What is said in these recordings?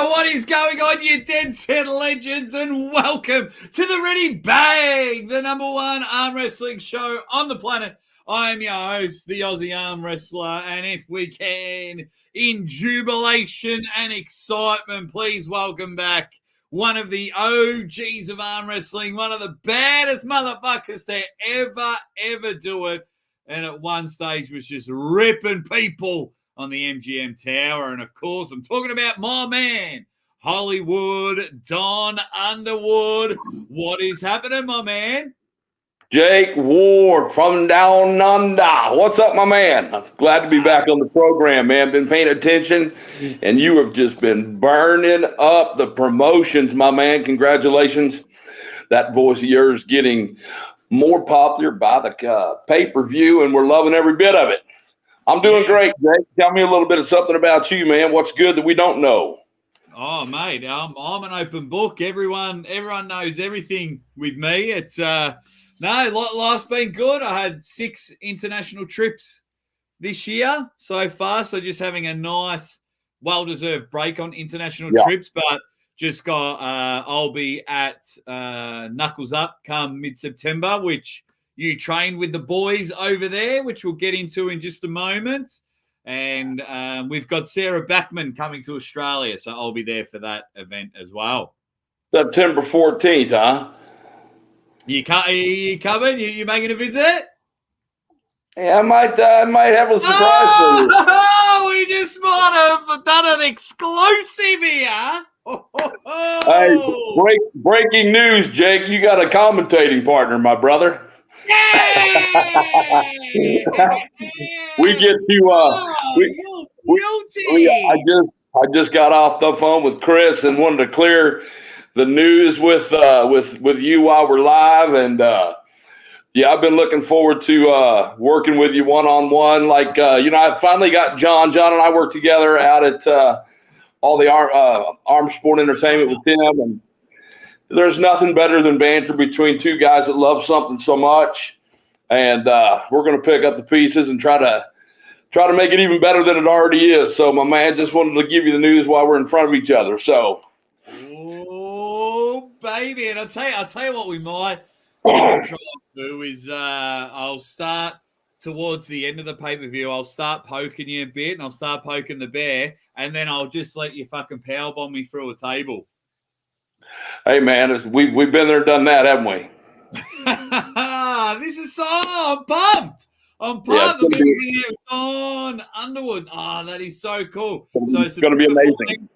What is going on, you dead set legends, and welcome to the Ready Bang, the number one arm wrestling show on the planet. I am your host, the Aussie Arm Wrestler, and if we can, in jubilation and excitement, please welcome back one of the OGs of arm wrestling, one of the baddest motherfuckers to ever do it, and at one stage was just ripping people on the MGM Tower. And of course, I'm talking about my man, Hollywood Don Underwood. What is happening, my man? Jake Ward from Down Under. What's up, my man? I'm glad to be back on the program, man. Been paying attention, and you have just been burning up the promotions, my man. Congratulations. That voice of yours getting more popular by the pay-per-view, and we're loving every bit of it. I'm doing great, Jake. Tell me a little bit of something about you, man. What's good that we don't know? Oh, mate, I'm an open book. Everyone knows everything with me. It's life's been good. I had 6 international trips this year so far, so just having a nice, well-deserved break on international trips. But just got, I'll be at Knuckles Up come mid-September, which you trained with the boys over there, which we'll get into in just a moment. And we've got Sarah Backman coming to Australia, so I'll be there for that event as well. September 14th, huh? You coming? You making a visit? Yeah, I might have a surprise for you. Oh, we just might have done an exclusive here. Hey, breaking news, Jake. You got a commentating partner, my brother. We get to I just got off the phone with Chris and wanted to clear the news with you while we're live, and I've been looking forward to working with you one-on-one. Like I finally got John and I work together out at all the arm sport entertainment with him, and there's nothing better than banter between two guys that love something so much. And we're going to pick up the pieces and try to make it even better than it already is. So my man just wanted to give you the news while we're in front of each other. So, oh baby, and I'll tell you what we might try to do is I'll start towards the end of the pay-per-view. I'll start poking you a bit, and I'll start poking the bear, and then I'll just let you fucking powerbomb me through a table. Hey man, we've been there, done that, haven't we? This is so I'm pumped. Yeah, on Underwood. Oh, that is so cool. So it's going to be amazing.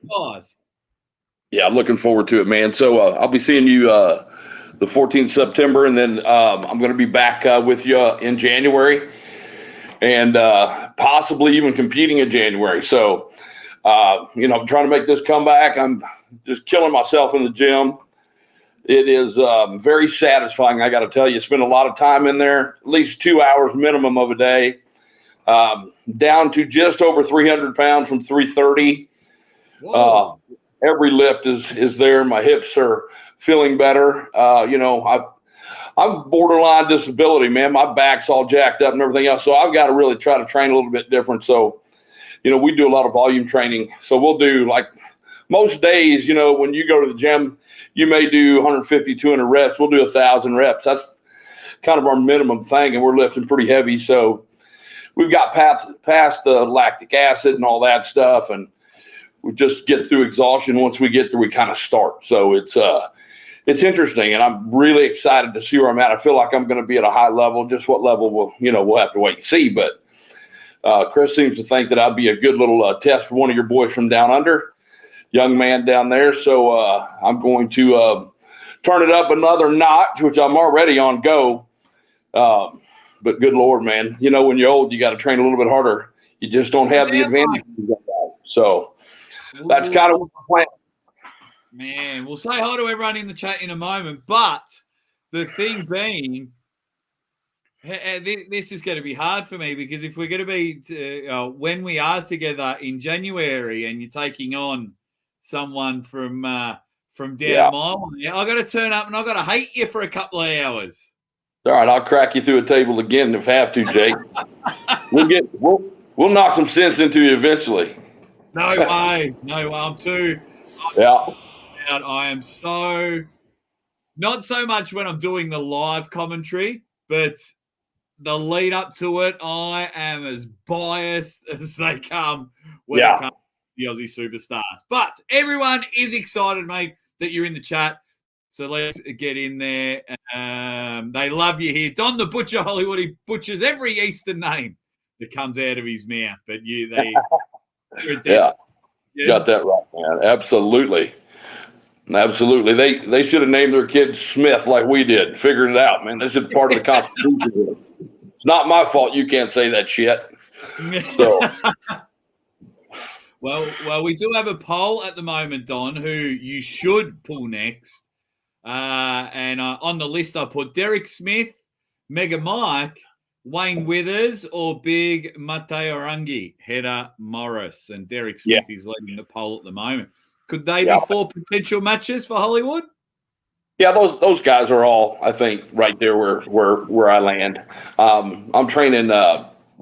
Yeah, I'm looking forward to it, man. So I'll be seeing you the 14th September, and then I'm going to be back with you in January, and possibly even competing in January. So, I'm trying to make this comeback. I'm just killing myself in the gym. It is very satisfying, I got to tell you. Spend a lot of time in there, at least 2 hours minimum of a day, down to just over 300 pounds from 330. Every lift is there. My hips are feeling better. I'm borderline disability, man. My back's all jacked up and everything else. So I've got to really try to train a little bit different. So, we do a lot of volume training. So we'll do, like, most days, when you go to the gym, you may do 150, 200 reps. We'll do 1,000 reps. That's kind of our minimum thing, and we're lifting pretty heavy. So we've got past the lactic acid and all that stuff, and we just get through exhaustion. Once we get there, we kind of start. So it's interesting, and I'm really excited to see where I'm at. I feel like I'm going to be at a high level. Just what level we'll have to wait and see. But Chris seems to think that I'd be a good little test for one of your boys from down under. Young man down there. So I'm going to turn it up another notch, which I'm already on go. But good Lord, man, when you're old, you got to train a little bit harder. You just don't have the advantage. So that's kind of what I'm planning. Man, we'll say hi to everyone in the chat in a moment. But the thing being, this is going to be hard for me, because if we're going to be when we are together in January and you're taking on someone from down my way, I got to turn up and I got to hate you for a couple of hours. All right, I'll crack you through a table again if I have to, Jake. We'll knock some sense into you eventually. No way. I'm Yeah. I am so not so much when I'm doing the live commentary, but the lead up to it, I am as biased as they come when it comes to the Aussie superstars. But everyone is excited, mate, that you're in the chat. So let's get in there. They love you here. Don the Butcher Hollywood, he butchers every Eastern name that comes out of his mouth. But Yeah. Got that right, man. Absolutely. Absolutely. They should have named their kid Smith like we did. Figured it out, man. That's just part of the Constitution. It's not my fault you can't say that shit. So. Well, we do have a poll at the moment, Don, who you should pull next. And on the list, I put Derek Smith, Mega Mike, Wayne Withers, or Big Mateo Rangi, Header Morris. And Derek Smith is leading the poll at the moment. Could they be 4 potential matches for Hollywood? Yeah, those guys are all, I think, right there where I land. I'm training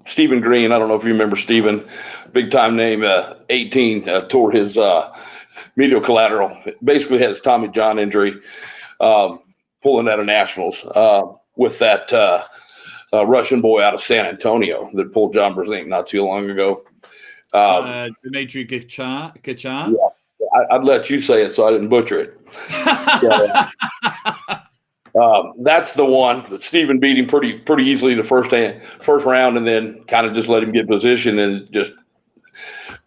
Stephen Green. I don't know if you remember Stephen, big time name, 18, tore his medial collateral. Basically had his Tommy John injury, pulling out of nationals with that Russian boy out of San Antonio that pulled John Brzezinski not too long ago. Dmitry Kachan. Yeah, I'd let you say it so I didn't butcher it. That's the one that Stephen beat him pretty easily the first round, and then kind of just let him get position and just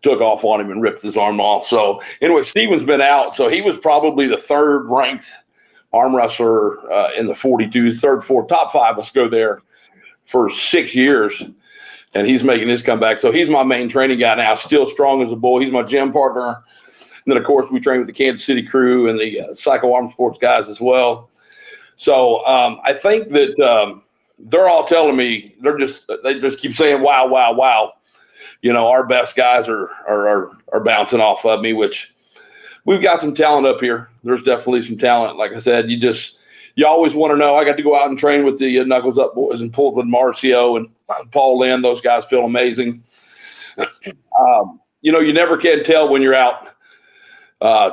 took off on him and ripped his arm off. So anyway, Stephen's been out, so he was probably the third ranked arm wrestler in the 42, third, fourth, top 5. Let's go there for 6 years, and he's making his comeback. So he's my main training guy now, still strong as a bull. He's my gym partner. And then, of course, we train with the Kansas City crew and the Psycho Arm Sports guys as well. So I think that they're all telling me they just keep saying, wow, wow, wow. You know, our best guys are bouncing off of me, which we've got some talent up here. There's definitely some talent. Like I said, you always want to know. I got to go out and train with the Knuckles Up boys and pulled with Marcio and Paul Lynn. Those guys feel amazing. You never can tell when you're out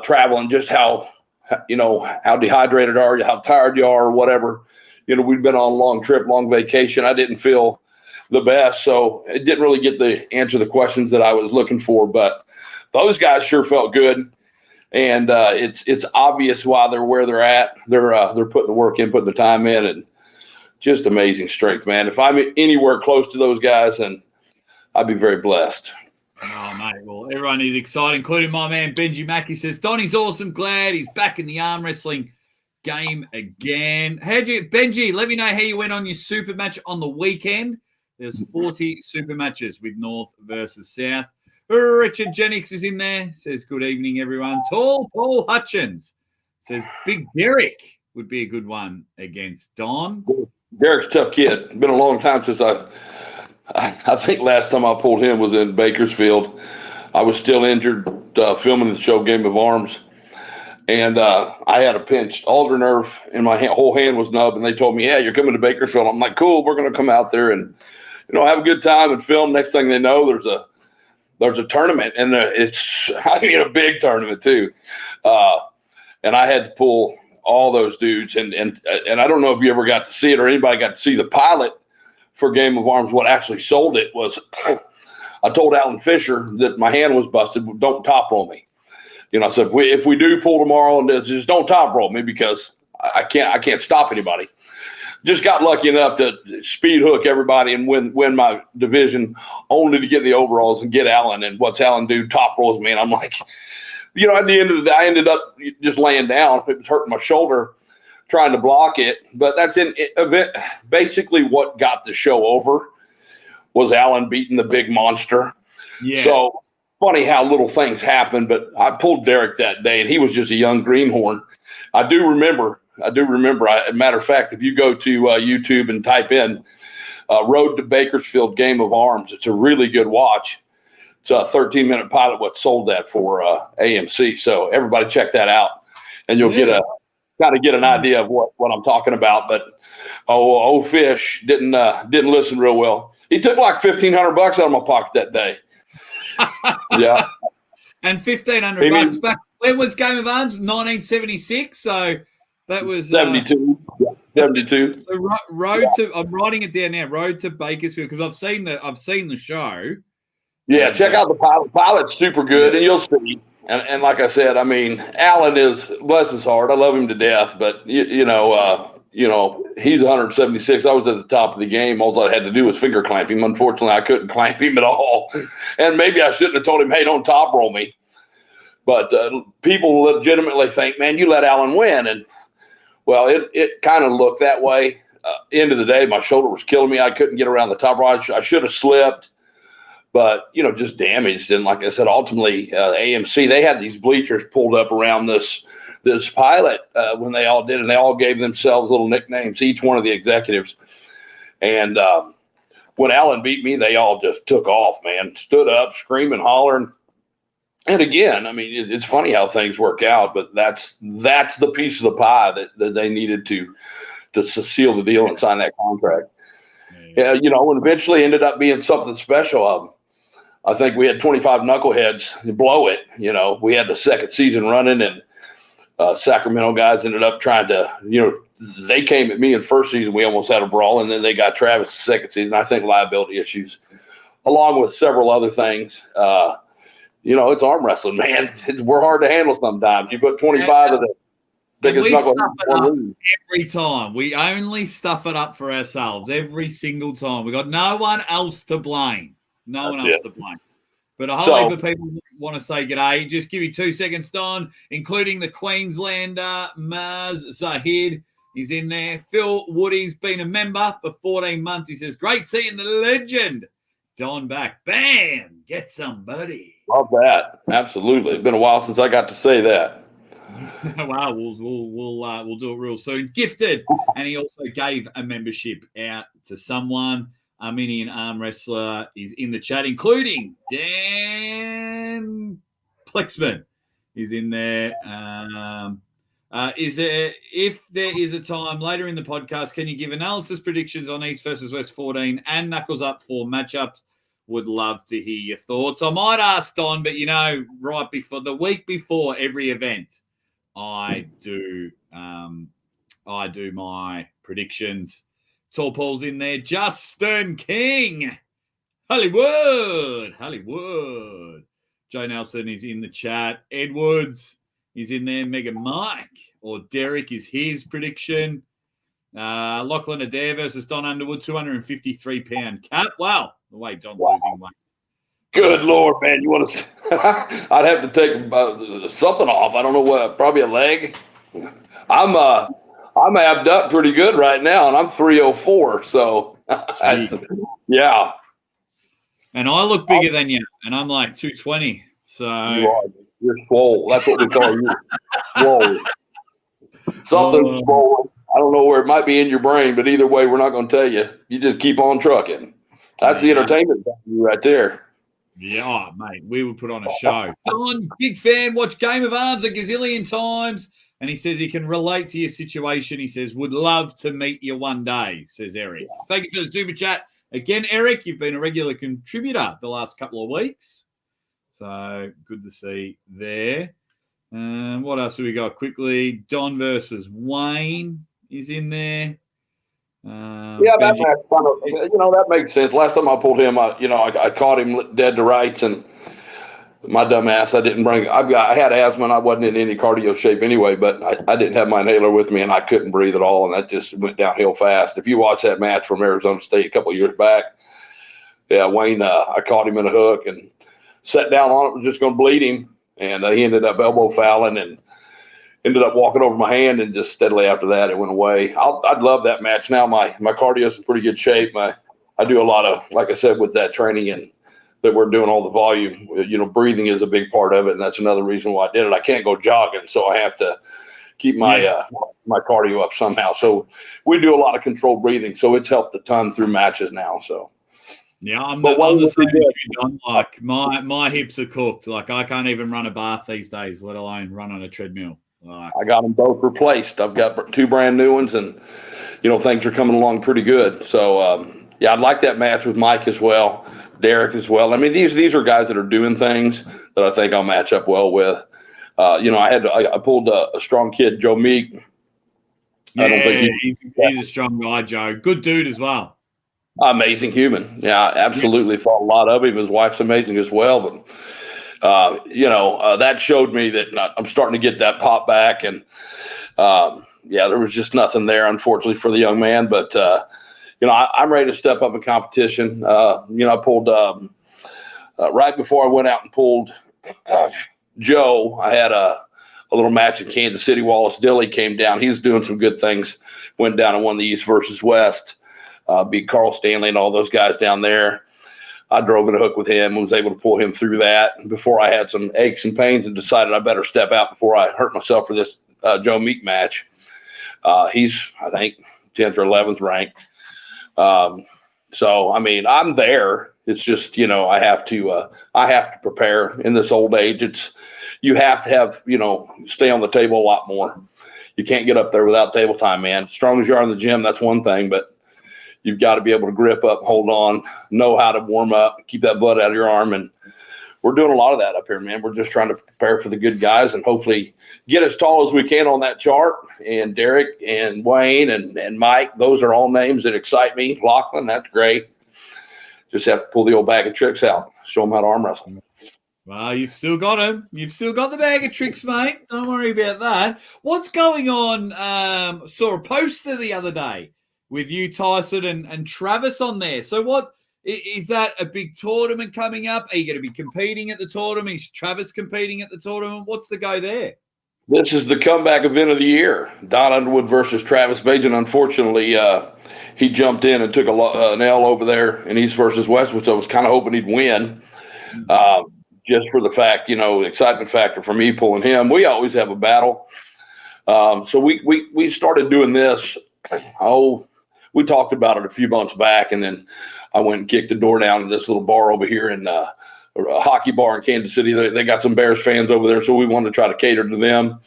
traveling just how dehydrated are you, how tired you are, or whatever. We've been on a long trip, long vacation. I didn't feel the best, so it didn't really get the answer the questions that I was looking for. But those guys sure felt good, and it's obvious why they're where they're at. They're putting the work in, putting the time in, and just amazing strength, man. If I'm anywhere close to those guys, and I'd be very blessed. Oh, mate. Well, everyone is excited, including my man Benji Mackey says, Donnie's awesome. Glad he's back in the arm wrestling game again. Benji, let me know how you went on your super match on the weekend. There's 40 super matches with North versus South. Richard Jennings is in there. Says, good evening, everyone. Tall Paul Hutchins says, Big Derek would be a good one against Don. Derek's a tough kid. Been a long time since I think last time I pulled him was in Bakersfield. I was still injured filming the show Game of Arms. And I had a pinched ulnar nerve and my whole hand was numb. And they told me, yeah, you're coming to Bakersfield. I'm like, cool, we're going to come out there and, have a good time and film. Next thing they know, there's a tournament. And it's a big tournament too. And I had to pull all those dudes. And I don't know if you ever got to see it or anybody got to see the pilot for Game of Arms. What actually sold it was I told Alan Fisher that my hand was busted. Don't top roll me. I said, if we do pull tomorrow, and just don't top roll me because I can't stop anybody. Just got lucky enough to speed hook everybody and win my division, only to get the overalls and get Alan. And what's Alan do? Top rolls me. And I'm like, at the end of the day, I ended up just laying down. It was hurting my shoulder trying to block it. But that's basically what got the show over was Alan beating the big monster. Yeah. So funny how little things happen, but I pulled Derek that day, and he was just a young greenhorn. I do remember. Matter of fact, if you go to YouTube and type in Road to Bakersfield Game of Arms, it's a really good watch. It's a 13-minute pilot what sold that for AMC. So everybody check that out, and you'll get an idea of what I'm talking about. But old Fish didn't listen real well. He took like $1,500 out of my pocket that day. Yeah. And $1,500 When was Game of Arms? 1976. So that was 72. 72. So road to. I'm writing it down now. Road to Bakersfield, because I've seen the show. Yeah, check out the pilot. Pilot's super good, and you'll see. And like I said, I mean, Alan is, bless his heart, I love him to death, but you know, he's 176. I was at the top of the game. All I had to do was finger clamp him. Unfortunately, I couldn't clamp him at all. And maybe I shouldn't have told him, hey, don't top roll me. But people legitimately think, man, you let Alan win. And, well, it kind of looked that way. End of the day, my shoulder was killing me. I couldn't get around the top roll. I should have slipped. But, just damaged. And like I said, ultimately, AMC, they had these bleachers pulled up around this pilot when they all did, and they all gave themselves little nicknames, each one of the executives. And when Alan beat me, they all just took off, man, stood up, screaming, hollering. And again, I mean, it's funny how things work out, but that's the piece of the pie that they needed to seal the deal and sign that contract. Yeah, and eventually ended up being something special. I think we had 25 knuckleheads blow it. We had the second season running, and Sacramento guys ended up trying to, they came at me in first season. We almost had a brawl, and then they got Travis the second season. I think liability issues, along with several other things. It's arm wrestling, man. We're hard to handle sometimes. You put 25 of the biggest knuckleheads every time. We only stuff it up for ourselves every single time. We got no one else to blame. No one else to blame. But a whole heap of people want to say g'day. Just give you 2 seconds, Don, including the Queenslander, Maz Zahid. He's in there. Phil Woody's been a member for 14 months. He says, great seeing the legend. Don back. Bam! Get somebody. Love that. Absolutely. It's been a while since I got to say that. Wow, we'll do it real soon. Gifted. And he also gave a membership out to someone. Armenian arm wrestler is in the chat, including Dan Plexman is in there. If there is a time later in the podcast, can you give analysis predictions on East versus West 14 and Knuckles Up 4 matchups? Would love to hear your thoughts. I might ask Don, but right before the week before every event, I do my predictions. Tall Paul's in there. Justin King. Hollywood. Joe Nelson is in the chat. Edwards is in there. Mega Mike or Derek is his prediction. Lachlan Adair versus Don Underwood, 253-pound cap. Wow. The way Don's losing weight. Good Lord, man. You want to I'd have to take something off. I don't know what, probably a leg. I'm abbed up pretty good right now, and I'm 304. So, yeah. And I look bigger than you, and I'm like 220. So you're swole. That's what we call you. Swole. Something's swole. I don't know where it might be in your brain, but either way, we're not going to tell you. You just keep on trucking. That's the entertainment value right there. Yeah, mate, we would put on a show. Don, big fan, watch Game of Arms a gazillion times. And he says he can relate to your situation. He says, would love to meet you one day, says Eric. Thank you for the super chat. Again, Eric, you've been a regular contributor the last couple of weeks. So good to see there. What else have we got quickly? Don versus Wayne is in there. That makes sense. Last time I pulled him, I caught him dead to rights, and my dumb ass, I didn't bring. I had asthma, and I wasn't in any cardio shape anyway. But I didn't have my inhaler with me, and I couldn't breathe at all, and that just went downhill fast. If you watch that match from Arizona State a couple of years back, Wayne, I caught him in a hook and sat down on it, was just going to bleed him, and he ended up elbow fouling and ended up walking over my hand, and just steadily after that, it went away. I'd love that match. Now my cardio is in pretty good shape. I do a lot of, like I said, with that training and that we're doing all the volume, breathing is a big part of it. And that's another reason why I did it. I can't go jogging, so I have to keep my my cardio up somehow. So we do a lot of controlled breathing. So it's helped a ton through matches now. So. Yeah, I'm the same as you, Don. Like my hips are cooked. Like I can't even run a bath these days, let alone run on a treadmill. I got them both replaced. I've got 2 brand new ones, and things are coming along pretty good. So I'd like that match with Mike as well, Derek as well. I mean, these are guys that are doing things that I think I'll match up well with. I pulled a strong kid, Joe Meek. Yeah, I don't think he's a strong guy, Joe. Good dude as well. Amazing human. Yeah, I absolutely thought a lot of him. His wife's amazing as well. But, that showed me that I'm starting to get that pop back. And, there was just nothing there, unfortunately, for the young man. But, I'm ready to step up in competition. I pulled right before I went out and pulled Joe. I had a little match in Kansas City. Wallace Dilly came down. He was doing some good things. Went down and won the East versus West. Beat Carl Stanley and all those guys down there. I drove in a hook with him and was able to pull him through that before I had some aches and pains and decided I better step out before I hurt myself for this Joe Meek match. He's, I think, 10th or 11th ranked. I'm there. It's just, I have to prepare in this old age. You have to have, stay on the table a lot more. You can't get up there without table time, man. As strong as you are in the gym, that's one thing, but you've got to be able to grip up, hold on, know how to warm up, keep that blood out of your arm. And we're doing a lot of that up here, man. We're just trying to prepare for the good guys and hopefully get as tall as we can on that chart. And Derek and Wayne and Mike, those are all names that excite me. Lachlan, that's great. Just have to pull the old bag of tricks out, show them how to arm wrestle. Well, you've still got them. You've still got the bag of tricks, mate. Don't worry about that. What's going on? Saw a poster the other day with you, Tyson, and Travis on there. So what is that, a big tournament coming up? Are you going to be competing at the tournament? Is Travis competing at the tournament? What's the go there? This is the comeback event of the year. Don Underwood versus Travis Bajan. Unfortunately, he jumped in and took an L over there in East versus West, which I was kind of hoping he'd win. Just for the fact, excitement factor for me pulling him. We always have a battle. So we started doing this. We talked about it a few months back, and then I went and kicked the door down in this little bar over here in a hockey bar in Kansas City. They got some Bears fans over there, so we wanted to try to cater to them.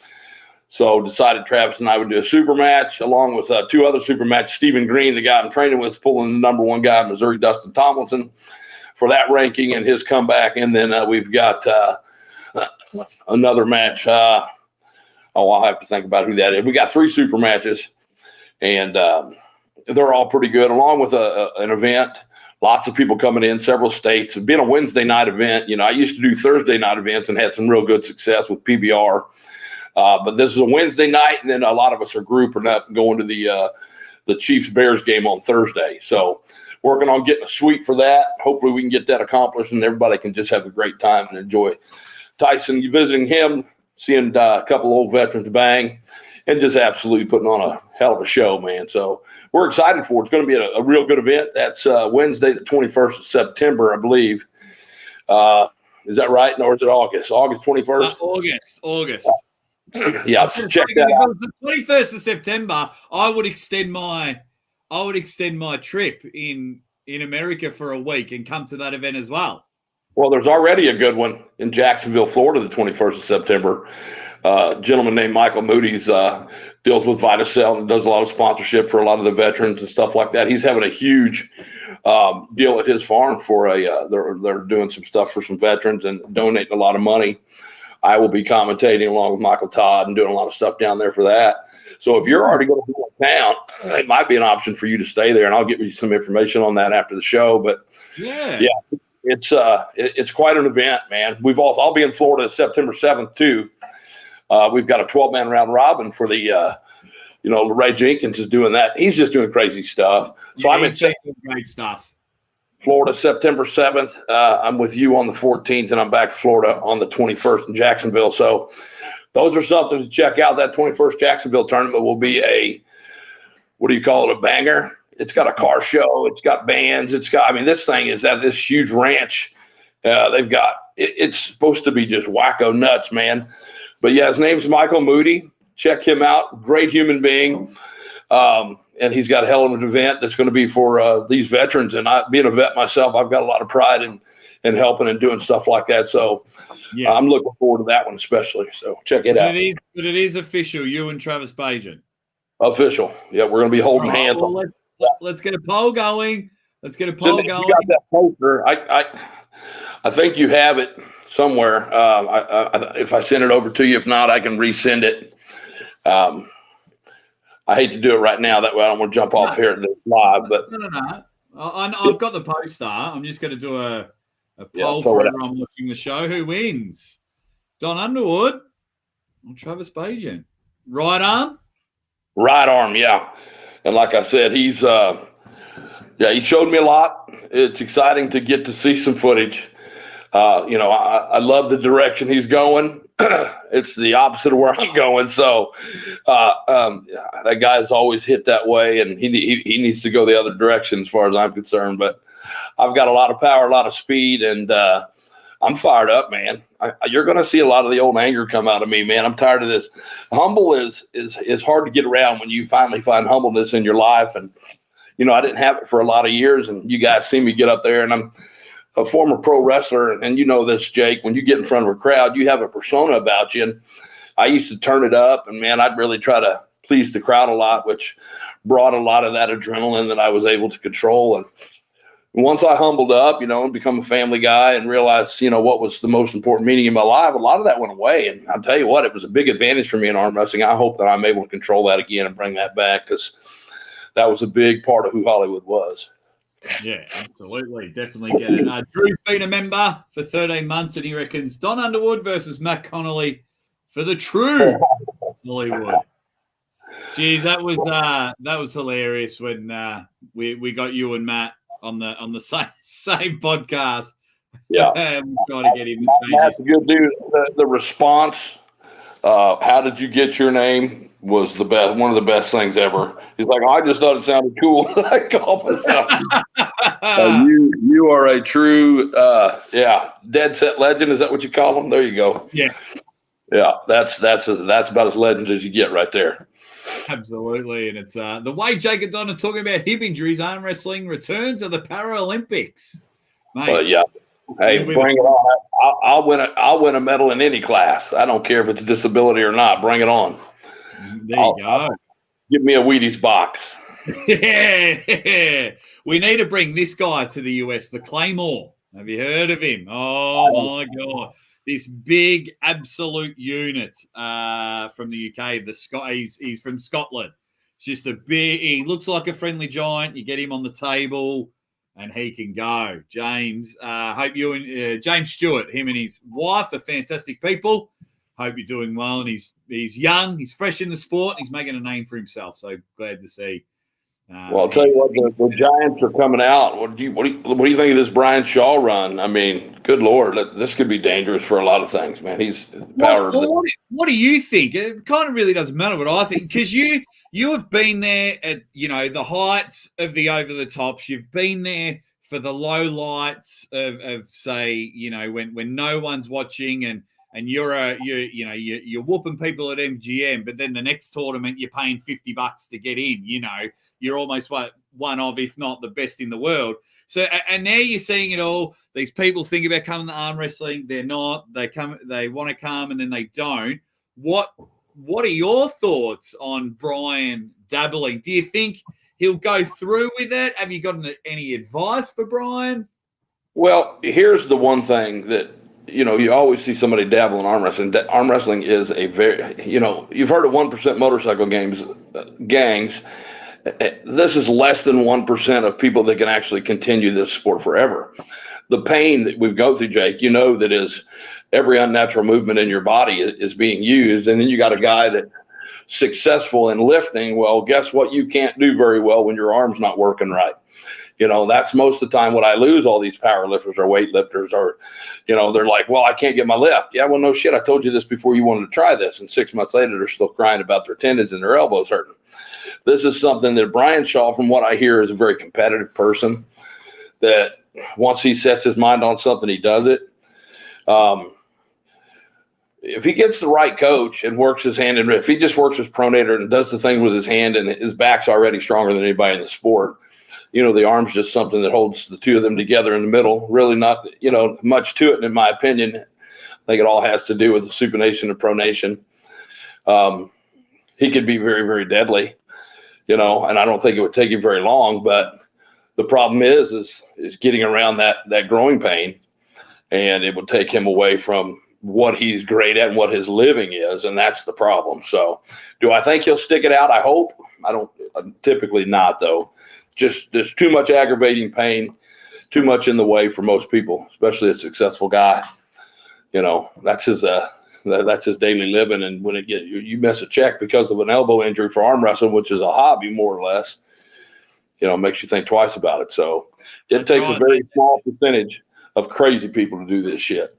So decided Travis and I would do a super match along with two other super matches. Stephen Green, the guy I'm training with, pulling the number one guy in Missouri, Dustin Tomlinson, for that ranking and his comeback. And then we've got another match. I'll have to think about who that is. We got 3 super matches, and they're all pretty good, along with an event. Lots of people coming in, several states. It's been a Wednesday night event. I used to do Thursday night events and had some real good success with PBR. But this is a Wednesday night, and then a lot of us are grouping up and going to the Chiefs-Bears game on Thursday. So working on getting a suite for that. Hopefully we can get that accomplished, and everybody can just have a great time and enjoy Tyson, visiting him, seeing a couple old veterans bang, and just absolutely putting on a hell of a show, man. So we're excited for it. It's going to be a real good event. That's Wednesday, the 21st of September, I believe. Is that right? Or is it August? August 21st? August. Yeah, so check that out. The 21st of September, I would extend my trip in America for a week and come to that event as well. Well, there's already a good one in Jacksonville, Florida, the 21st of September. A gentleman named Michael Moody's deals with VitaCell and does a lot of sponsorship for a lot of the veterans and stuff like that. He's having a huge deal at his farm for they're doing some stuff for some veterans and donating a lot of money. I will be commentating along with Michael Todd and doing a lot of stuff down there for that. So if you're already going to be in town, it might be an option for you to stay there, and I'll give you some information on that after the show. But yeah, it's quite an event, man. I'll be in Florida September 7th too. We've got a 12-man round robin for the Ray Jenkins is doing that. He's just doing crazy stuff. So I'm in great stuff. Florida, September 7th. I'm with you on the 14th, and I'm back to Florida on the 21st in Jacksonville. So those are something to check out. That 21st Jacksonville tournament will be a banger. It's got a car show. It's got bands. This thing is at this huge ranch. They've got, it's supposed to be just wacko nuts, man. But yeah, his name's Michael Moody. Check him out. Great human being. And he's got a hell of an event that's going to be for these veterans. And being a vet myself, I've got a lot of pride in helping and doing stuff like that. So yeah, I'm looking forward to that one especially. So check it out. But it is official, you and Travis Bajan. Official. Yeah, we're going to be holding hands. Well, let's get a poll going. Let's get a poll going. You got that poster. I think you have it somewhere. If I send it over to you, if not, I can resend it. I hate to do it right now. That way I don't want to jump off here live. But no. I've got the poster. I'm just going to do a poll for everyone watching the show. Who wins? Don Underwood or Travis Bajan? Right arm? Right arm, yeah. And like I said, he showed me a lot. It's exciting to get to see some footage. I love the direction he's going. It's the opposite of where I'm going. So that guy's always hit that way, and he needs to go the other direction as far as I'm concerned. But I've got a lot of power, a lot of speed, and I'm fired up, man. You're going to see a lot of the old anger come out of me, man. I'm tired of this. Humble is hard to get around when you finally find humbleness in your life. And, I didn't have it for a lot of years, and you guys see me get up there, and I'm a former pro wrestler, and you know this, Jake, when you get in front of a crowd, you have a persona about you. And I used to turn it up, and man, I'd really try to please the crowd a lot, which brought a lot of that adrenaline that I was able to control. And once I humbled up, and become a family guy and realized, what was the most important meaning in my life, a lot of that went away. And I'll tell you what, it was a big advantage for me in arm wrestling. I hope that I'm able to control that again and bring that back, because that was a big part of who Hollywood was. Yeah, absolutely. Definitely get it. Drew's been a member for 13 months, and he reckons Don Underwood versus Matt Connolly for the true Hollywood. Geez, that was hilarious when we got you and Matt on the same podcast. Yeah, we're trying to get him. Matt's a good dude. The response, how did you get your name, was the best. One of the best things ever. He's like, I just thought it sounded cool. I call myself. You are a true, dead set legend. Is that what you call them? There you go. Yeah. Yeah, that's about as legend as you get right there. Absolutely, and it's the way Jake and Don are talking about hip injuries. Arm wrestling returns to the Paralympics, mate. Yeah, hey, bring it on. I'll win a medal in any class. I don't care if it's disability or not. Bring it on. There you go. Give me a Wheaties box. Yeah, we need to bring this guy to the US, the Claymore. Have you heard of him? Oh my God. This big absolute unit from the UK. He's from Scotland. It's just he looks like a friendly giant. You get him on the table and he can go. James, hope you and James Stewart, him and his wife are fantastic people. Hope you're doing well. And he's young. He's fresh in the sport. He's making a name for himself. So glad to see. Well, I'll tell you what, the Giants are coming out. What do you think of this Brian Shaw run? I mean, good Lord, this could be dangerous for a lot of things, man. He's powered. What do you think? It kind of really doesn't matter what I think, because you have been there at the heights of the over the tops. You've been there for the low lights of say when no one's watching and you're whooping people at MGM, but then the next tournament you're paying $50 to get in. You're almost one of, if not the best in the world. So, and now you're seeing it all. These people think about coming to arm wrestling. They're not. They want to come, and then they don't. What are your thoughts on Brian dabbling? Do you think he'll go through with it? Have you got any advice for Brian? Well, here's the one thing that, you always see somebody dabble in arm wrestling. Arm wrestling is a very, you've heard of 1% motorcycle gangs. This is less than 1% of people that can actually continue this sport forever. The pain that we go through, Jake, that is every unnatural movement in your body is being used. And then you got a guy that's successful in lifting. Well, guess what? You can't do very well when your arm's not working right. That's most of the time what I lose all these power lifters or weightlifters or, they're like, well, I can't get my lift. Yeah, well, no shit. I told you this before you wanted to try this. And 6 months later, they're still crying about their tendons and their elbows hurting. This is something that Brian Shaw, from what I hear, is a very competitive person that once he sets his mind on something, he does it. If he gets the right coach and works his hand, and if he just works his pronator and does the thing with his hand, and his back's already stronger than anybody in the sport, the arm's just something that holds the two of them together in the middle. Really not, much to it, in my opinion. I think it all has to do with the supination and pronation. He could be very, very deadly, and I don't think it would take him very long. But the problem is getting around that growing pain and it would take him away from what he's great at and what his living is, and that's the problem. So do I think he'll stick it out? I hope. I don't. Typically not, though. Just there's too much aggravating pain, too much in the way for most people, especially a successful guy. That's his daily living, and when you miss a check because of an elbow injury for arm wrestling, which is a hobby more or less, it makes you think twice about it. So it takes a very small percentage of crazy people to do this shit.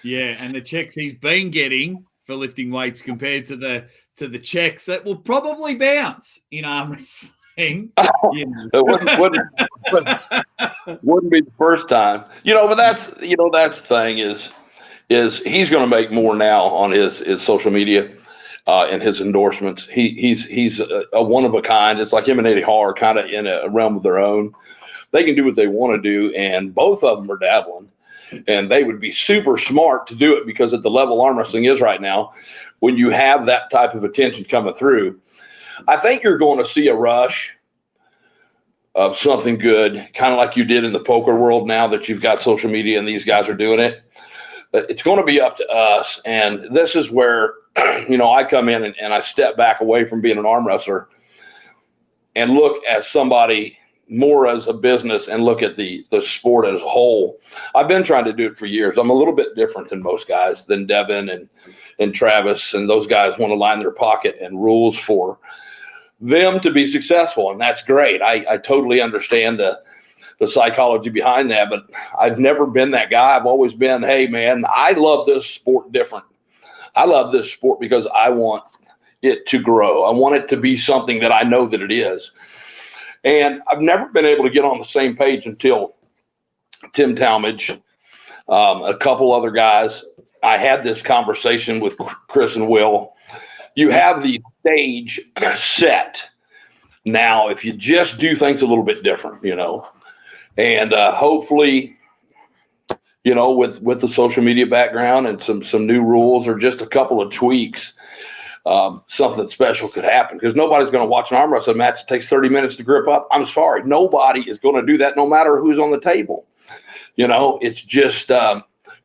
Yeah, and the checks he's been getting for lifting weights compared to the checks that will probably bounce in arm wrestling. It wouldn't be the first time. But that's the thing is he's going to make more now on his social media and his endorsements. He's a one of a kind. It's like him and Eddie Hall are kind of in a realm of their own. They can do what they want to do, and both of them are dabbling. And they would be super smart to do it, because at the level arm wrestling is right now, when you have that type of attention coming through, I think you're going to see a rush of something good, kind of like you did in the poker world now that you've got social media and these guys are doing it. But it's going to be up to us. And this is where, I come in and I step back away from being an arm wrestler and look at somebody more as a business and look at the sport as a whole. I've been trying to do it for years. I'm a little bit different than most guys, than Devin and Travis, and those guys want to line their pocket and rules for them to be successful, and that's great. I totally understand the psychology behind that, but I've never been that guy. I've always been, hey man, I love this sport different. I love this sport because I want it to grow. I want it to be something that I know that it is. And I've never been able to get on the same page until Tim Talmadge, a couple other guys. I had this conversation with Chris and Will. You have the stage set now if you just do things a little bit different, and hopefully, with the social media background and some new rules or just a couple of tweaks, something special could happen, because nobody's going to watch an arm wrestling match that takes 30 minutes to grip up. I'm sorry. Nobody is going to do that, no matter who's on the table. It's just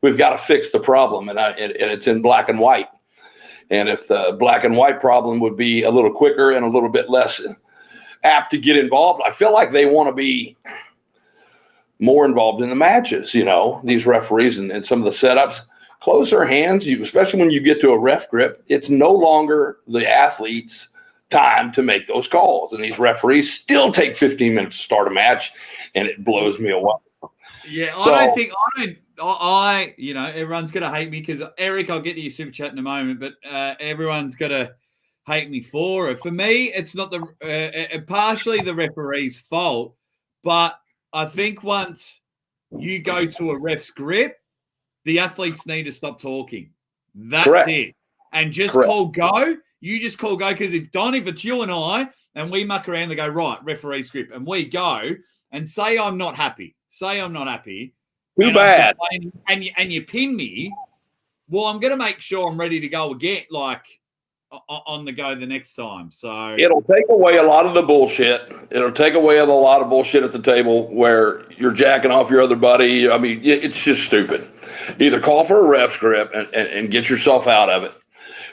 we've got to fix the problem, and it's in black and white. And if the black and white problem would be a little quicker and a little bit less apt to get involved, I feel like they want to be more involved in the matches, these referees and some of the setups. Close their hands, especially when you get to a ref grip. It's no longer the athlete's time to make those calls. And these referees still take 15 minutes to start a match, and it blows me away. Yeah, everyone's going to hate me because, Eric, I'll get to your super chat in a moment, but everyone's going to hate me for it. For me, it's not partially the referee's fault, but I think once you go to a ref's grip, the athletes need to stop talking. That's Correct. It. And just Correct. Call go. You just call go, because if it's you and I, and we muck around, they go, right, referee script, and we go and say I'm not happy. Too bad. And you pin me, well, I'm going to make sure I'm ready to go again, like on the go the next time. So it'll take away a lot of the bullshit. It'll take away a lot of bullshit at the table where you're jacking off your other buddy. I mean, it's just stupid. Either call for a ref grip and get yourself out of it.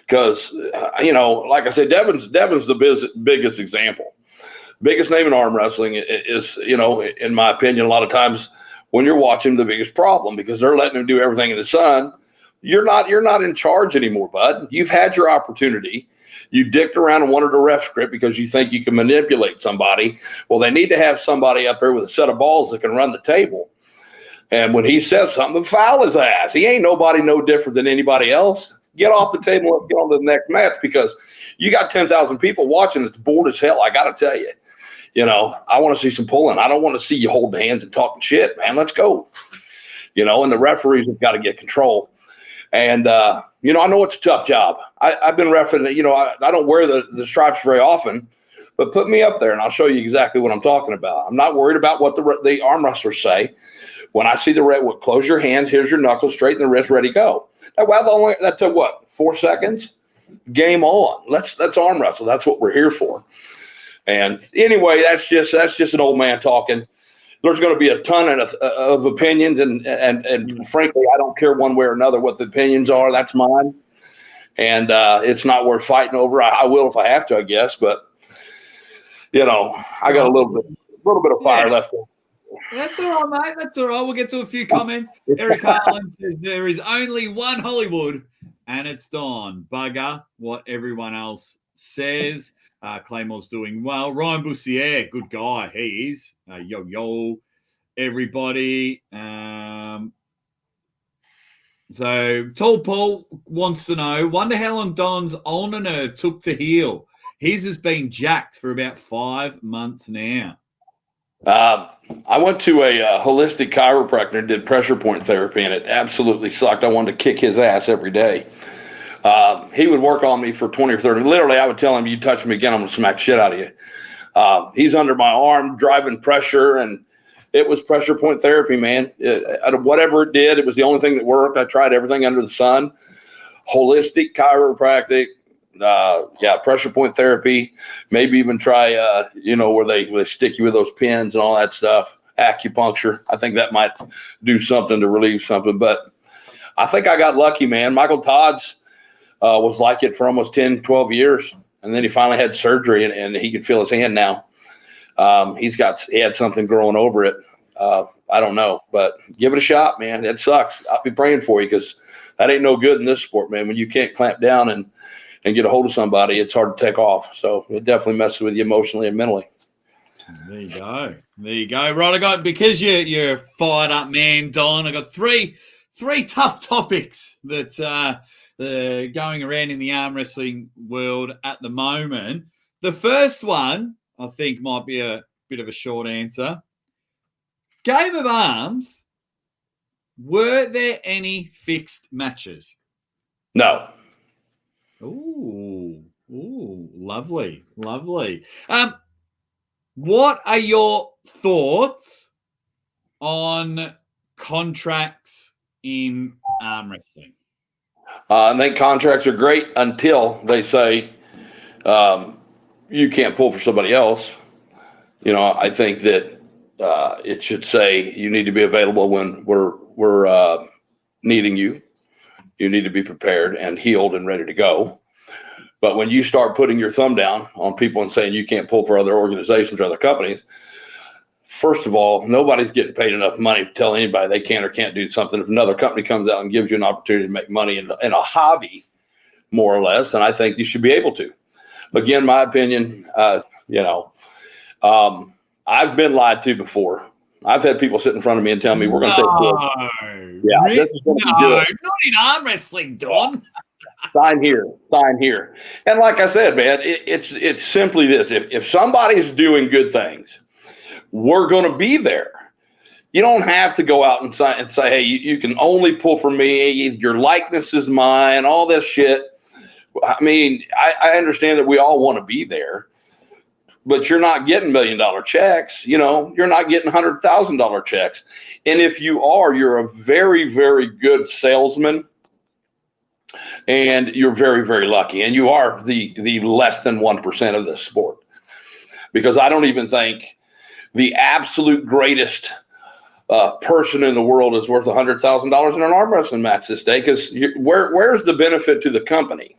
Because, like I said, Devin's the biggest example. Biggest name in arm wrestling is, in my opinion, a lot of times when you're watching, the biggest problem, because they're letting him do everything in the sun. You're not in charge anymore, bud. You've had your opportunity. You dicked around and wanted a ref script because you think you can manipulate somebody. Well, they need to have somebody up there with a set of balls that can run the table. And when he says something, foul his ass. He ain't nobody no different than anybody else. Get off the table and get on to the next match, because you got 10,000 people watching. It's bored as hell. I got to tell you, I want to see some pulling. I don't want to see you holding hands and talking shit, man. Let's go. And the referees have got to get control. And, I know it's a tough job. I've been reffing, I don't wear the stripes very often, but put me up there and I'll show you exactly what I'm talking about. I'm not worried about what the arm wrestlers say. When I see the red, close your hands, here's your knuckles, straighten the wrist, ready, go. That took what, 4 seconds? Game on. Let's arm wrestle. That's what we're here for. And anyway, that's just an old man talking. there's going to be a ton of opinions, and frankly, I don't care one way or another what the opinions are. That's mine, and it's not worth fighting over. I will if I have to, I guess, but I got a little bit of fire left. That's all right, mate. That's all right. We'll get to a few comments. Eric Harlan says there is only one Hollywood, and it's Dawn. Bugger what everyone else says. Claymore's doing well. Ryan Bussier, good guy. He is. Yo, everybody. So Tall Paul wants to know, wonder how long Don's ulnar nerve took to heal. His has been jacked for about 5 months now. I went to a holistic chiropractor and did pressure point therapy, and it absolutely sucked. I wanted to kick his ass every day. He would work on me for 20 or 30. Literally, I would tell him, you touch me again, I'm going to smack shit out of you. He's under my arm, driving pressure, and it was pressure point therapy, man. Whatever it did, it was the only thing that worked. I tried everything under the sun. Holistic chiropractic, pressure point therapy, maybe even try, where they stick you with those pins and all that stuff. Acupuncture. I think that might do something to relieve something. But I think I got lucky, man. Michael Todd's was like it for almost 10, 12 years. And then he finally had surgery, and he can feel his hand now. He had something growing over it. I don't know, but give it a shot, man. It sucks. I'll be praying for you, because that ain't no good in this sport, man. When you can't clamp down and get a hold of somebody, it's hard to take off. So it definitely messes with you emotionally and mentally. There you go. Right, because you're fired up, man, Don. I got three tough topics that going around in the arm wrestling world at the moment. The first one, I think, might be a bit of a short answer. Game of Arms, were there any fixed matches? No. Ooh, lovely. What are your thoughts on contracts in arm wrestling? I think contracts are great until they say you can't pull for somebody else. I think that it should say you need to be available when we're needing you. You need to be prepared and healed and ready to go. But when you start putting your thumb down on people and saying you can't pull for other organizations or other companies, first of all, nobody's getting paid enough money to tell anybody they can or can't do something. If another company comes out and gives you an opportunity to make money in a hobby, more or less, then I think you should be able to. Again, my opinion, I've been lied to before. I've had people sit in front of me and tell me we're going to take this is not in arm wrestling, Don. Sign here. And like I said, man, it's simply this. If somebody's doing good things, we're going to be there. You don't have to go out and say, hey, you can only pull for me. Your likeness is mine, all this shit. I mean, I understand that we all want to be there, but you're not getting $1 million checks. You're not getting $100,000 checks. And if you are, you're a very, very good salesman. And you're very, very lucky. And you are the less than 1% of this sport. Because I don't even think the absolute greatest person in the world is worth $100,000 in an arm wrestling match this day. Because where's the benefit to the company?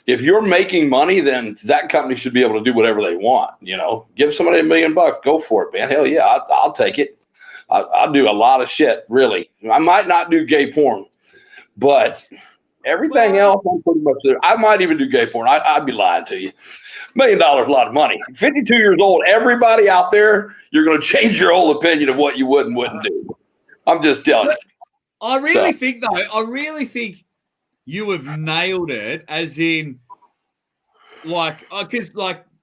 If you're making money, then that company should be able to do whatever they want. Give somebody $1 million, go for it, man. Hell yeah, I'll take it. I'll do a lot of shit, really. I might not do gay porn, but everything else, I'm pretty much there. I might even do gay porn. I'd be lying to you. $1 million is a lot of money. 52 years old, everybody out there, you're going to change your whole opinion of what you would and wouldn't do. I'm just telling you. I really think you have nailed it, as in, because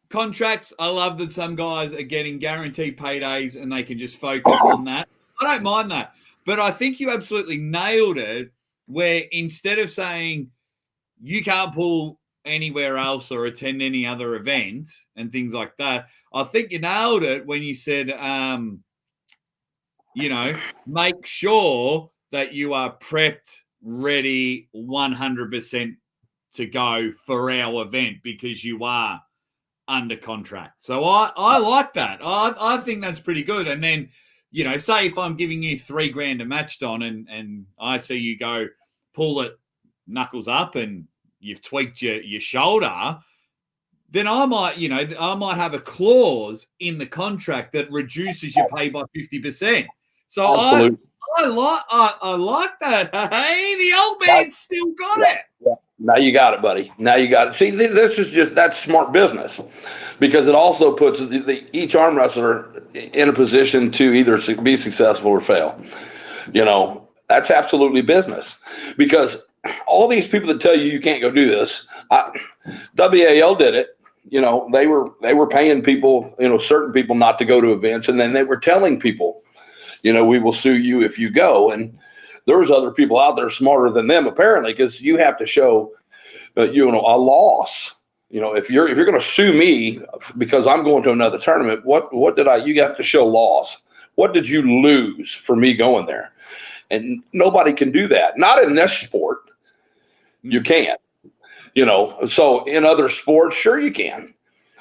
contracts, I love that some guys are getting guaranteed paydays and they can just focus on that. I don't mind that. But I think you absolutely nailed it, where instead of saying you can't pull anywhere else or attend any other event and things like that, I think you nailed it when you said, make sure that you are prepped, ready 100% to go for our event because you are under contract. So I like that. I think that's pretty good. And then, say if I'm giving you $3,000 a match, Don, and I see you go pull it knuckles up and you've tweaked your shoulder, then I might have a clause in the contract that reduces your pay by 50%. So Absolutely. I like that. Hey, the old man's still got it. Yeah. Now you got it, buddy. Now you got it. See, that's smart business, because it also puts each arm wrestler in a position to either be successful or fail. That's absolutely business, because all these people that tell you can't go do this, WAL did it. They were paying people, certain people not to go to events, and then they were telling people, we will sue you if you go. And there's other people out there smarter than them, apparently, because you have to show, a loss. If you're going to sue me because I'm going to another tournament, you have to show loss. What did you lose for me going there? And nobody can do that. Not in this sport. You can't. So in other sports, sure you can.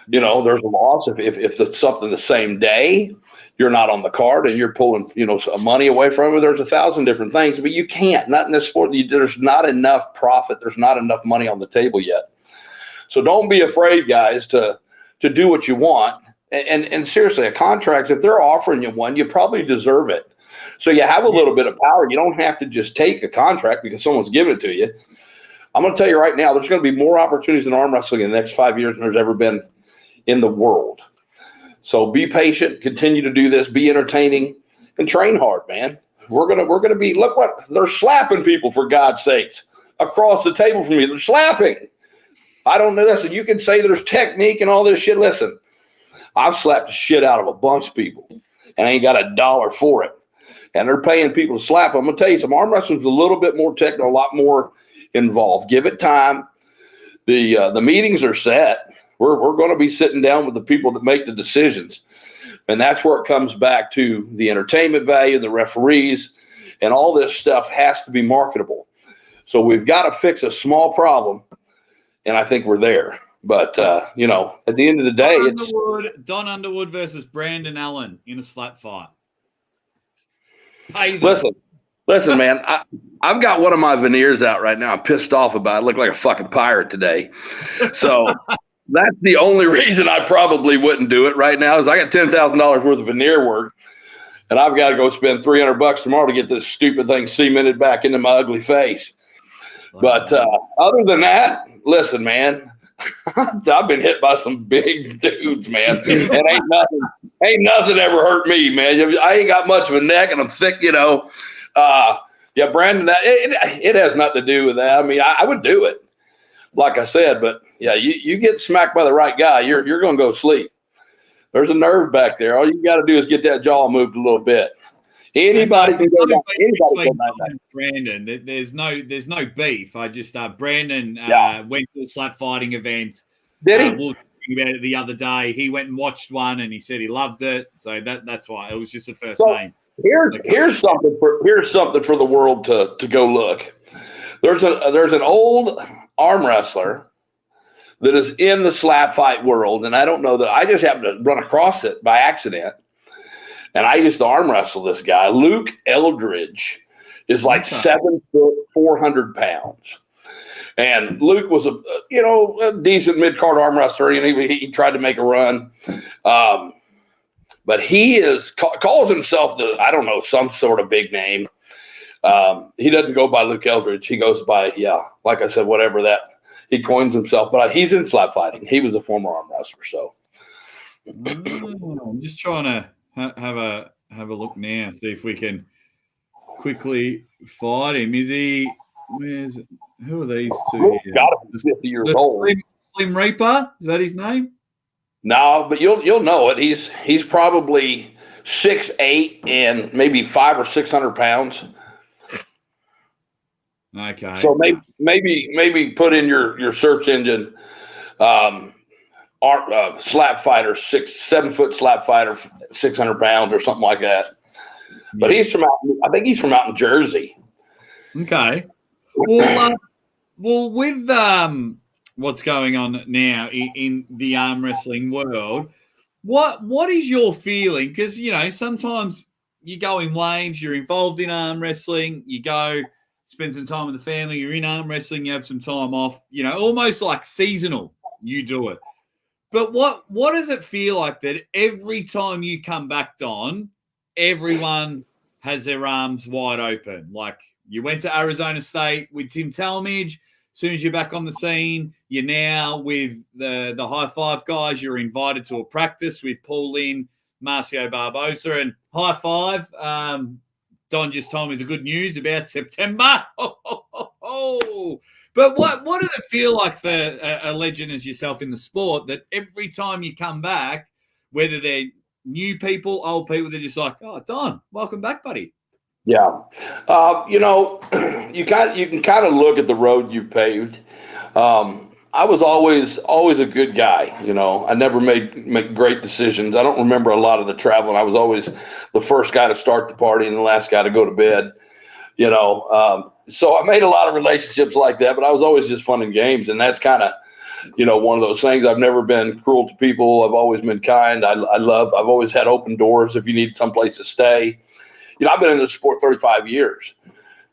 There's a loss if it's something the same day, you're not on the card and you're pulling, some money away from it. There's 1,000 different things, but you can't. Not in this sport. There's not enough profit. There's not enough money on the table yet. So don't be afraid, guys, to do what you want. And seriously, a contract, if they're offering you one, you probably deserve it. So you have a little bit of power. You don't have to just take a contract because someone's giving it to you. I'm going to tell you right now, there's going to be more opportunities in arm wrestling in the next 5 years than there's ever been in the world. So be patient, continue to do this, be entertaining, and train hard, man. We're gonna be. Look what they're slapping people, for God's sakes, across the table from me. They're slapping. I don't know. Listen, you can say there's technique and all this shit. Listen, I've slapped the shit out of a bunch of people, and I ain't got a dollar for it. And they're paying people to slap. I'm gonna tell you, some arm wrestling's a little bit more technical, a lot more involved. Give it time. The meetings are set. We're going to be sitting down with the people that make the decisions, and that's where it comes back to the entertainment value, the referees, and all this stuff has to be marketable. So we've got to fix a small problem, and I think we're there. But at the end of the day, Don Underwood versus Brandon Allen in a slap fight. Listen, man, I've got one of my veneers out right now. I'm pissed off about it. I look like a fucking pirate today. So that's the only reason I probably wouldn't do it right now is I got $10,000 worth of veneer work, and I've got to go spend $300 tomorrow to get this stupid thing cemented back into my ugly face. But other than that, listen, man, I've been hit by some big dudes, man, and ain't nothing ever hurt me, man. I ain't got much of a neck, and I'm thick, Brandon, it has nothing to do with that. I mean, I would do it, like I said, but yeah, you get smacked by the right guy, you're going to go sleep. There's a nerve back there. All you got to do is get that jaw moved a little bit. Anybody can go down. Brandon, there's no beef. I just Brandon went to a slap fighting event. Did he? We were talking about it the other day. He went and watched one, and he said he loved it. So that's why it was just the first name. Here's something for the world to go look. There's an old arm wrestler that is in the slap fight world, and I don't know that. I just happened to run across it by accident, and I used to arm wrestle this guy. Luke Eldridge is like 7 foot, 400 pounds, and Luke was a decent mid card arm wrestler, and he tried to make a run. But he calls himself some sort of big name. He doesn't go by Luke Eldridge. He goes by, like I said, whatever that he coins himself. But he's in slap fighting. He was a former arm wrestler. So I'm just trying to have a look now, see if we can quickly fight him. Is he? Who are these two? Got to be 50 years old. Slim Reaper, is that his name? No, but you'll know it. He's probably 6'8" and maybe 500 or 600 pounds. Okay. So maybe put in your search engine, slap fighter, 7 foot slap fighter, 600 pounds or something like that. But I think he's from out in Jersey. Okay. Well, with what's going on now in the arm wrestling world, what is your feeling? Because sometimes you go in waves. You're involved in arm wrestling. You go spend some time with the family. You're in arm wrestling. You have some time off. Almost like seasonal. You do it. But what does it feel like that every time you come back, Don, everyone has their arms wide open? Like you went to Arizona State with Tim Talmadge. As soon as you're back on the scene, you're now with the High Five guys. You're invited to a practice with Paul Lynn, Marcio Barbosa, and High Five. Don just told me the good news about September. But what does it feel like for a legend as yourself in the sport that every time you come back, whether they're new people, old people, they're just like, oh, Don, welcome back, buddy. Yeah. You can kind of look at the road you paved. I was always a good guy. I never make great decisions. I don't remember a lot of the traveling. I was always the first guy to start the party and the last guy to go to bed. So I made a lot of relationships like that, but I was always just fun and games. And that's kind of, one of those things. I've never been cruel to people. I've always been kind. I've always had open doors if you need someplace to stay. I've been in this sport 35 years,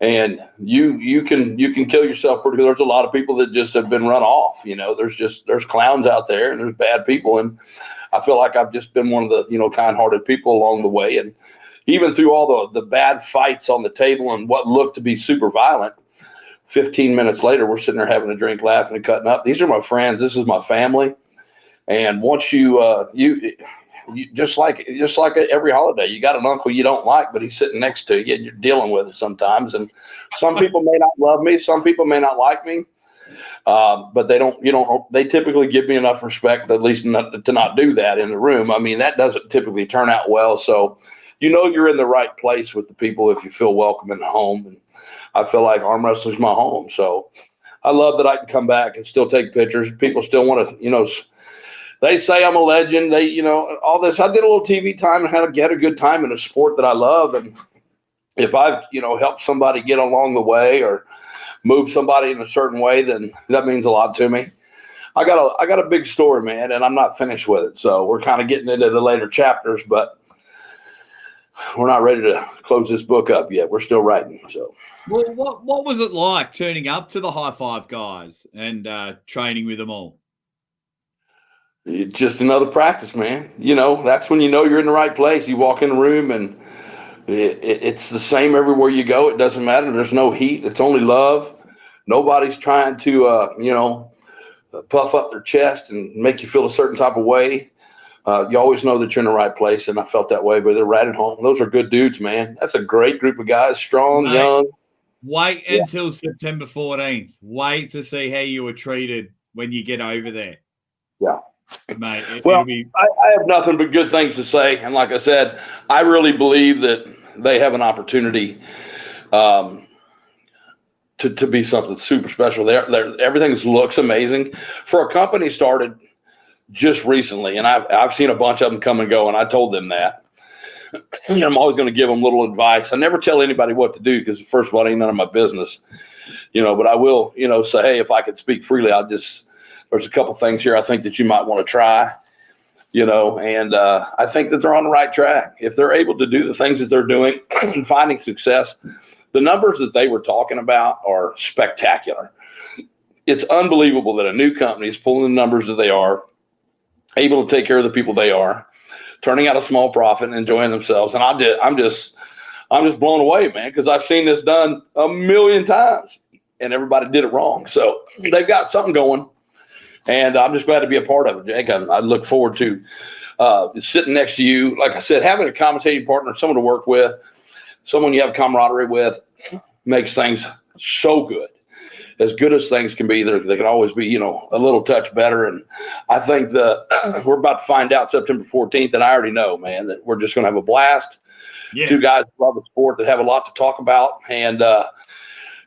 and you can kill yourself pretty good. There's a lot of people that just have been run off. There's clowns out there and there's bad people. And I feel like I've just been one of the, kind-hearted people along the way. And even through all the bad fights on the table and what looked to be super violent, 15 minutes later, we're sitting there having a drink, laughing and cutting up. These are my friends. This is my family. And once you just like every holiday, you got an uncle you don't like, but he's sitting next to you and you're dealing with it sometimes. And some people may not love me. Some people may not like me. But they typically give me enough respect, at least to not do that in the room. I mean, that doesn't typically turn out well. So, you're in the right place with the people if you feel welcome in the home. And I feel like arm wrestling is my home. So I love that I can come back and still take pictures. People still want to, they say I'm a legend. They, all this. I did a little TV time and had a good time in a sport that I love. And if I've, helped somebody get along the way or move somebody in a certain way, then that means a lot to me. I got a big story, man, and I'm not finished with it. So we're kind of getting into the later chapters, but we're not ready to close this book up yet. We're still writing. So, well, what was it like turning up to the High Five guys and training with them all? It's just another practice, man. That's when you're in the right place. You walk in the room and it's the same everywhere you go. It doesn't matter. There's no heat. It's only love. Nobody's trying to, puff up their chest and make you feel a certain type of way. You always know that you're in the right place, and I felt that way, but they're right at home. Those are good dudes, man. That's a great group of guys, strong, mate, young. Wait until September 14th. Wait to see how you were treated when you get over there. Yeah. Mate, I have nothing but good things to say. And like I said, I really believe that they have an opportunity to be something super special. Everything looks amazing. For a company started just recently, and I've seen a bunch of them come and go, and I told them that. I'm always going to give them little advice. I never tell anybody what to do because, first of all, it ain't none of my business, but I will, say, hey, if I could speak freely, there's a couple things here I think that you might want to try, and I think that they're on the right track. If they're able to do the things that they're doing and finding success, the numbers that they were talking about are spectacular. It's unbelievable that a new company is pulling the numbers that they are, able to take care of the people they are, turning out a small profit and enjoying themselves. And I'm just blown away, man, because I've seen this done a million times and everybody did it wrong. So they've got something going, and I'm just glad to be a part of it, Jake. I look forward to sitting next to you. Like I said, having a commentating partner, someone to work with, someone you have camaraderie with, makes things so good. As good as things can be, they can always be, a little touch better. And I think we're about to find out September 14th, and I already know, man, that we're just going to have a blast. Yeah. Two guys who love the sport that have a lot to talk about. And,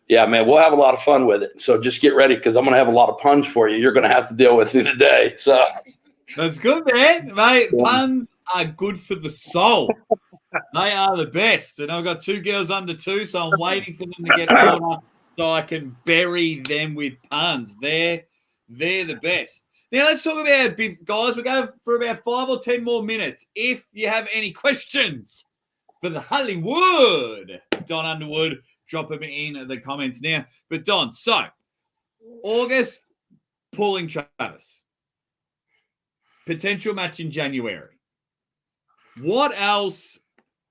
yeah, man, we'll have a lot of fun with it. So just get ready, because I'm going to have a lot of puns for you. You're going to have to deal with through the day. So that's good, man. Mate, puns are good for the soul. They are the best. And I've got two girls under 2, so I'm waiting for them to get older so I can bury them with puns. They're the best. Now let's talk about, guys, we're going for about 5 or 10 more minutes. If you have any questions for the Hollywood. Don Underwood, drop him in the comments now. But Don, so August, pulling Travis. Potential match in January. What else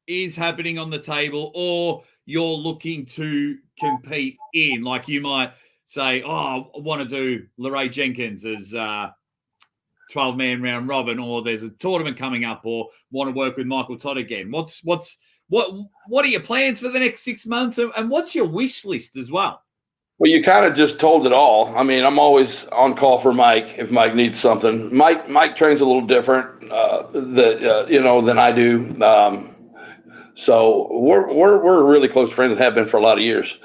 is happening on the table, or you're looking to compete in? Like you might say, I want to do LeRae Jenkins as 12-man round robin, or there's a tournament coming up, or want to work with Michael Todd again. What are your plans for the next 6 months, and what's your wish list as well? Well, you kind of just told it all. I mean, I'm always on call for Mike if Mike needs something. Mike trains a little different than I do. So we're really close friends and have been for a lot of years.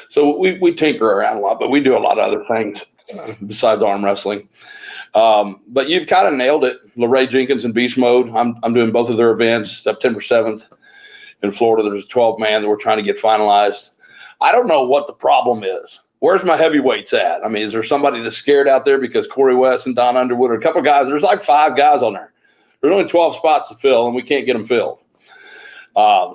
So we tinker around a lot, but we do a lot of other things besides arm wrestling. But you've kind of nailed it. LeRae Jenkins and Beast Mode. I'm doing both of their events September 7th in Florida. There's a 12-man that we're trying to get finalized. I don't know what the problem is. Where's my heavyweights at? I mean, is there somebody that's scared out there because Corey West and Don Underwood are a couple of guys? There's like 5 guys on there. There's only 12 spots to fill, and we can't get them filled.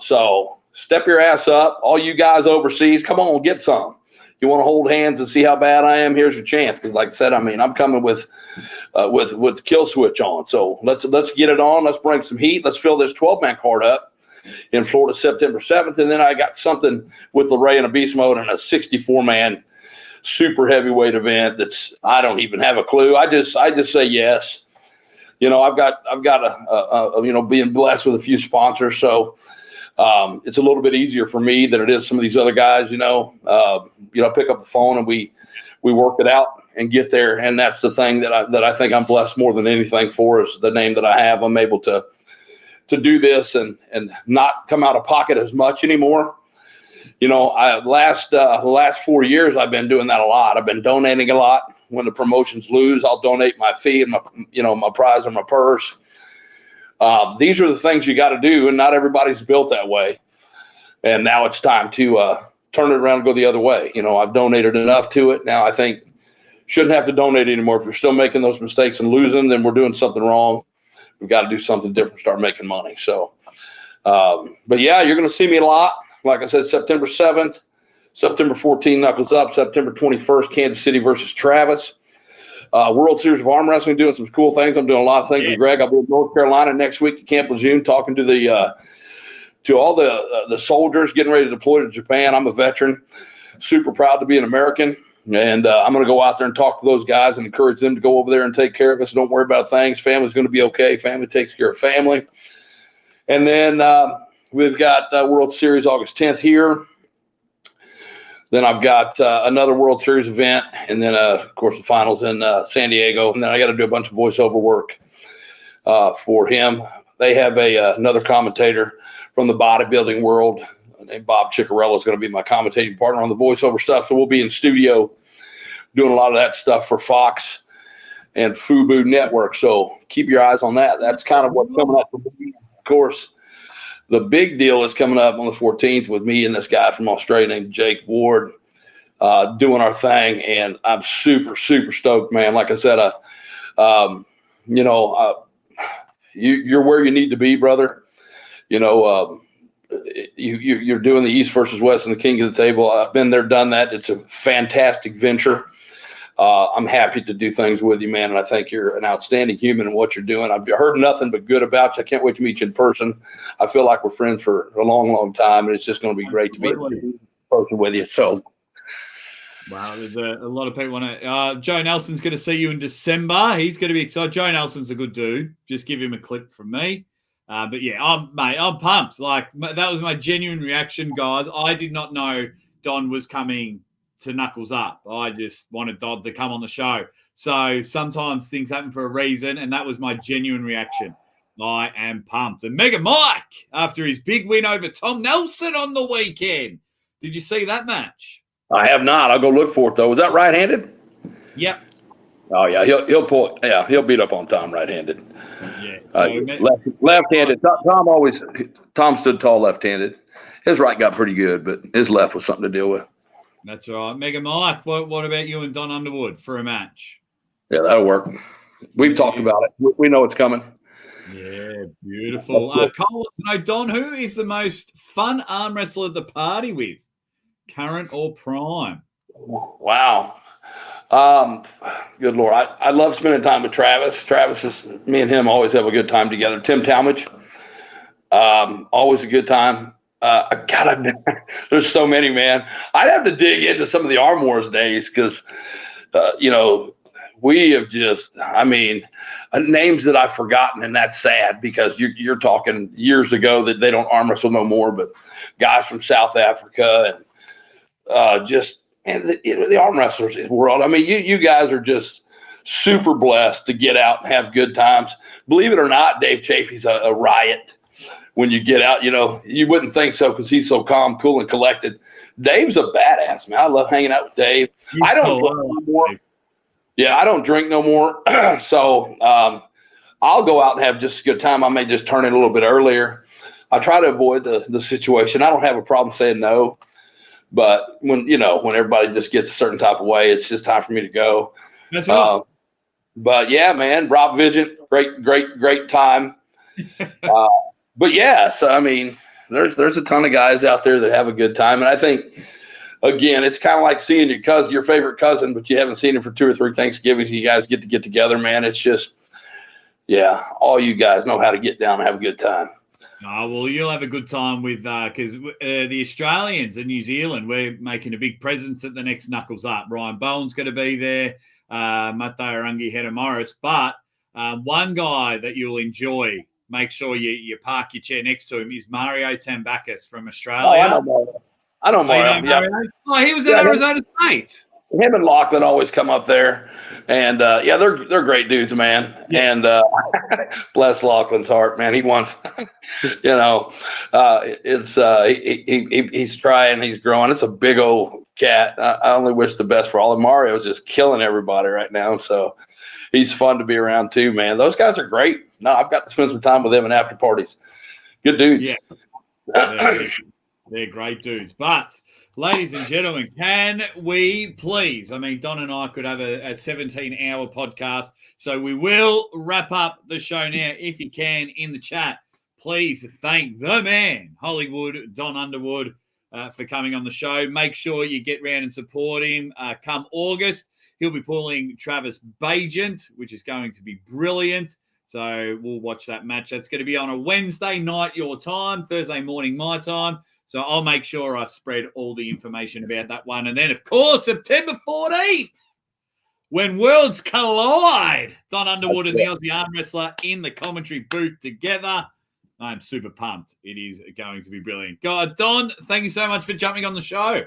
So step your ass up. All you guys overseas, come on, get some. You want to hold hands and see how bad I am? Here's your chance. Because like I said, I mean, I'm coming with the kill switch on. So let's get it on. Let's bring some heat. Let's fill this 12-man card up in Florida, September 7th. And then I got something with LeRae and a Beast Mode and a 64-man super heavyweight event that's, I don't even have a clue. I just say yes. You know, I've got being blessed with a few sponsors. So it's a little bit easier for me than it is some of these other guys, pick up the phone and we work it out and get there. And that's the thing that I think I'm blessed more than anything for is the name that I have. I'm able to do this and not come out of pocket as much anymore. You know, the last 4 years, I've been doing that a lot. I've been donating a lot. When the promotions lose, I'll donate my fee and my prize or my purse. These are the things you got to do, and not everybody's built that way. And now it's time to turn it around and go the other way. You know, I've donated enough to it. Now I think shouldn't have to donate anymore. If you're still making those mistakes and losing, then we're doing something wrong. We've got to do something different, start making money. So, but yeah, you're going to see me a lot. Like I said, September 7th, September 14th, Knuckles Up, September 21st, Kansas City versus Travis. World Series of Arm Wrestling, doing some cool things. I'm doing a lot of things with Greg. I'll be in North Carolina next week at Camp Lejeune talking to all the soldiers getting ready to deploy to Japan. I'm a veteran, super proud to be an American. And I'm going to go out there and talk to those guys and encourage them to go over there and take care of us. Don't worry about things. Family's going to be okay. Family takes care of family. And then we've got World Series August 10th here. Then I've got another World Series event. And then, of course, the finals in San Diego. And then I got to do a bunch of voiceover work for him. They have another commentator from the bodybuilding world named Bob Ciccarello is going to be my commentating partner on the voiceover stuff. So we'll be in studio doing a lot of that stuff for Fox and Fubu Network. So keep your eyes on that. That's kind of what's coming up for me. Of course, the big deal is coming up on the 14th with me and this guy from Australia named Jake Ward doing our thing. And I'm super, super stoked, man. Like I said, you're where you need to be, brother. You know, you're doing the East versus West and the King of the Table. I've been there, done that. It's a fantastic venture. I'm happy to do things with you, man, and I think you're an outstanding human in what you're doing. I've heard nothing but good about you. I can't wait to meet you in person. I feel like we're friends for a long, long time, and it's just going to be great to be in person with you. So, wow, there's a lot of people want to. Joe Nelson's going to see you in December. He's going to be excited. Joe Nelson's a good dude. Just give him a clip from me. But yeah, I'm pumped. Like that was my genuine reaction, guys. I did not know Don was coming to Knuckles Up. I just wanted Don to come on the show. So sometimes things happen for a reason, and that was my genuine reaction. I am pumped. And Mega Mike, after his big win over Tom Nelson on the weekend. Did you see that match? I have not. I'll go look for it though. Was that right-handed? Yep. Oh yeah, he'll pull. Yeah, he'll beat up on Tom right-handed. Yeah. Left-handed. Tom stood tall left-handed. His right got pretty good, but his left was something to deal with. That's all right. Mega Mike, what about you and Don Underwood for a match? Yeah, that'll work. We've talked about it. We know it's coming. Yeah, beautiful. Cole wants to know, Don, who is the most fun arm wrestler to party with, current or prime? Wow. Good Lord. I love spending time with Travis. Me and him always have a good time together. Tim Talmadge, always a good time. There's so many, man. I'd have to dig into some of the Arm Wars days because, we have names that I've forgotten, and that's sad because you're talking years ago that they don't arm wrestle no more, but guys from South Africa and the arm wrestlers in the world. I mean, you guys are just super blessed to get out and have good times. Believe it or not, Dave Chafee's a riot when you get out. You wouldn't think so because he's so calm, cool, and collected. Dave's a badass, man. I love hanging out with Dave. I don't drink no more. Yeah, I don't drink no more. So I'll go out and have just a good time. I may just turn it a little bit earlier. I try to avoid the situation. I don't have a problem saying no. But when everybody just gets a certain type of way, it's just time for me to go. That's right. But yeah, man, Rob Vigent, great time. But yeah, so I mean, there's a ton of guys out there that have a good time, and I think again, it's kind of like seeing your favorite cousin, but you haven't seen him for 2 or 3 Thanksgivings. You guys get together, man. It's just, yeah, all you guys know how to get down and have a good time. Oh, well, you'll have a good time with because the Australians and New Zealand, we're making a big presence at the next Knuckles Up. Ryan Bowen's going to be there, Mateo Arangi, Hedda Morris. But one guy that you'll enjoy, make sure you park your chair next to him, is Mario Tambakis from Australia. Oh, I know Mario. Mario? Oh, he was at Arizona State. Him and Lachlan always come up there. And, they're great dudes, man. Yeah. And bless Lachlan's heart, man. He wants, he's trying, he's growing. It's a big old cat. I only wish the best for all of Mario's just killing everybody right now. So he's fun to be around too, man. Those guys are great. No, I've got to spend some time with them in after parties. Good dudes. Yeah. They're great dudes. But ladies and gentlemen, can we please? I mean, Don and I could have a 17-hour podcast, so we will wrap up the show now. If you can, in the chat, please thank the man, Hollywood, Don Underwood, for coming on the show. Make sure you get round and support him. Come August, he'll be pulling Travis Bagent, which is going to be brilliant. So we'll watch that match. That's going to be on a Wednesday night your time, Thursday morning my time. So I'll make sure I spread all the information about that one. And then, of course, September 14th, when worlds collide, Don Underwood and the Aussie Arm Wrestler in the commentary booth together. I'm super pumped. It is going to be brilliant. God, Don, thank you so much for jumping on the show.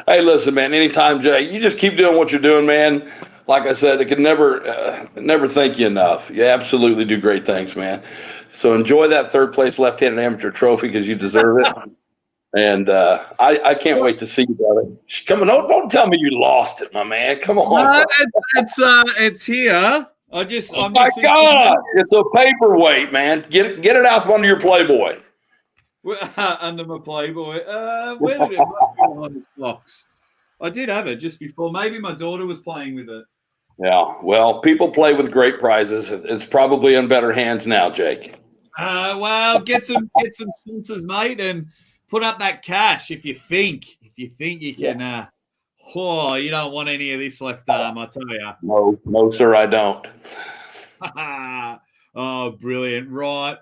Hey, listen, man, anytime, Jay. You just keep doing what you're doing, man. Like I said, I could never thank you enough. You absolutely do great things, man. So enjoy that third place left-handed amateur trophy because you deserve it. And I can't wait to see you, brother. Come on, don't tell me you lost it, my man. Come on. It's here. Oh my God! It's a paperweight, man. Get it out from under your Playboy. Under my Playboy. Where did it? Must be behind this box. I did have it just before. Maybe my daughter was playing with it. Yeah. Well, people play with great prizes. It's probably in better hands now, Jake. Well, get some sponsors, mate, and put up that cash if you think you can. Yeah. You don't want any of this left arm, I tell you. No, sir, I don't. Oh, brilliant! Right.